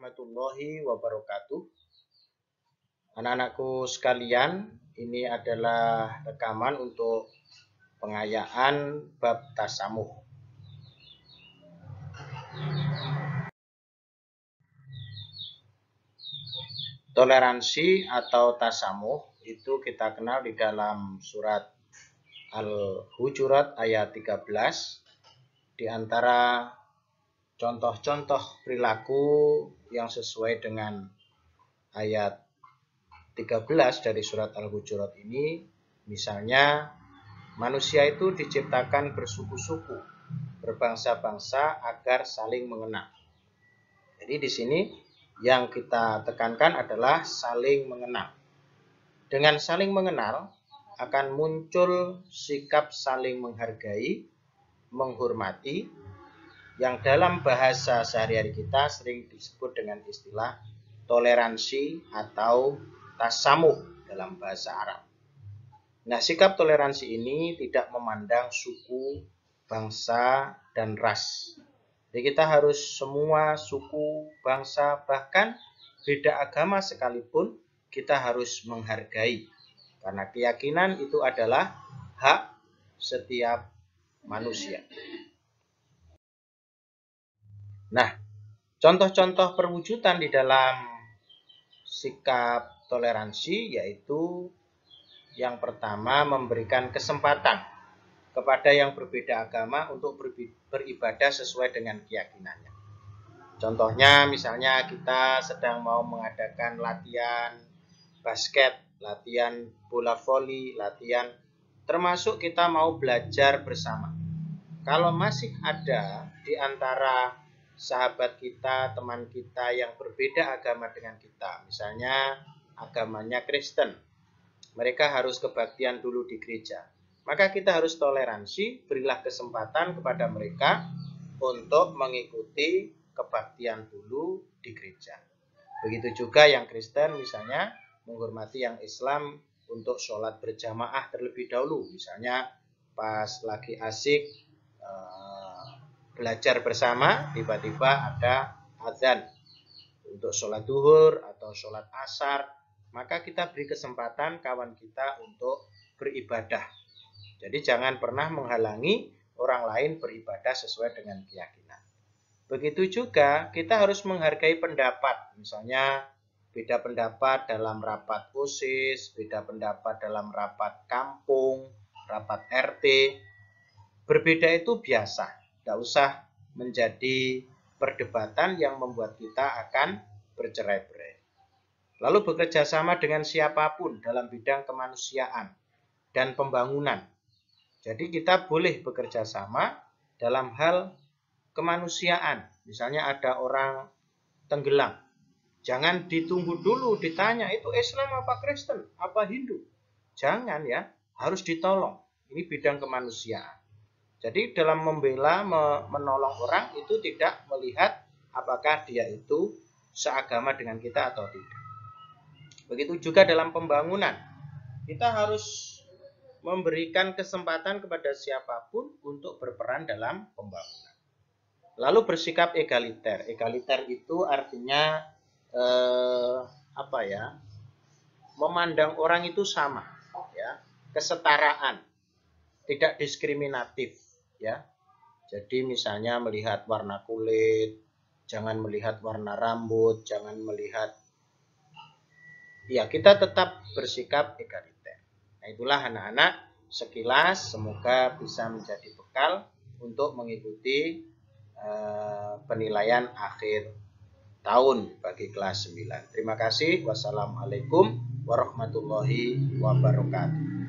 warahmatullahi wabarakatuh. Anak-anakku sekalian, ini adalah rekaman untuk pengayaan bab tasamuh. Toleransi atau tasamuh itu kita kenal di dalam surat Al-Hujurat ayat 13. Di antara contoh-contoh perilaku yang sesuai dengan ayat 13 dari surat Al-Hujurat ini, misalnya manusia itu diciptakan bersuku-suku, berbangsa-bangsa agar saling mengenal. Jadi di sini yang kita tekankan adalah saling mengenal. Dengan saling mengenal akan muncul sikap saling menghargai, menghormati, yang dalam bahasa sehari-hari kita sering disebut dengan istilah toleransi atau tasamuh dalam bahasa Arab. Nah, sikap toleransi ini tidak memandang suku, bangsa, dan ras. Jadi kita harus semua suku, bangsa, bahkan beda agama sekalipun kita harus menghargai. Karena keyakinan itu adalah hak setiap manusia. Nah, contoh-contoh perwujudan di dalam sikap toleransi yaitu yang pertama memberikan kesempatan kepada yang berbeda agama untuk beribadah sesuai dengan keyakinannya. Contohnya misalnya kita sedang mau mengadakan latihan basket, latihan bola voli, latihan termasuk kita mau belajar bersama. Kalau masih ada di antara sahabat kita, teman kita yang berbeda agama dengan kita, misalnya agamanya Kristen, mereka harus kebaktian dulu di gereja, maka kita harus toleransi, berilah kesempatan kepada mereka untuk mengikuti kebaktian dulu di gereja. Begitu juga yang Kristen misalnya menghormati yang Islam untuk sholat berjamaah terlebih dahulu, misalnya pas lagi asik belajar bersama, tiba-tiba ada azan untuk sholat duhur atau sholat asar, maka kita beri kesempatan kawan kita untuk beribadah. Jadi jangan pernah menghalangi orang lain beribadah sesuai dengan keyakinan. Begitu juga kita harus menghargai pendapat, misalnya beda pendapat dalam rapat OSIS, beda pendapat dalam rapat kampung, rapat RT. Berbeda itu biasa. Tidak usah menjadi perdebatan yang membuat kita akan bercerai-berai. Lalu bekerja sama dengan siapapun dalam bidang kemanusiaan dan pembangunan. Jadi kita boleh bekerja sama dalam hal kemanusiaan. Misalnya ada orang tenggelam. Jangan ditunggu dulu ditanya itu Islam apa Kristen, apa Hindu. Jangan ya, harus ditolong. Ini bidang kemanusiaan. Jadi dalam membela, menolong orang itu tidak melihat apakah dia itu seagama dengan kita atau tidak. Begitu juga dalam pembangunan. Kita harus memberikan kesempatan kepada siapapun untuk berperan dalam pembangunan. Lalu bersikap egaliter. Egaliter itu artinya memandang orang itu sama, ya, kesetaraan, tidak diskriminatif. Ya, jadi misalnya melihat warna kulit, jangan melihat warna rambut, jangan melihat, ya kita tetap bersikap egaliter. Nah itulah anak-anak sekilas, semoga bisa menjadi bekal untuk mengikuti penilaian akhir tahun bagi kelas 9. Terima kasih. Wassalamualaikum warahmatullahi wabarakatuh.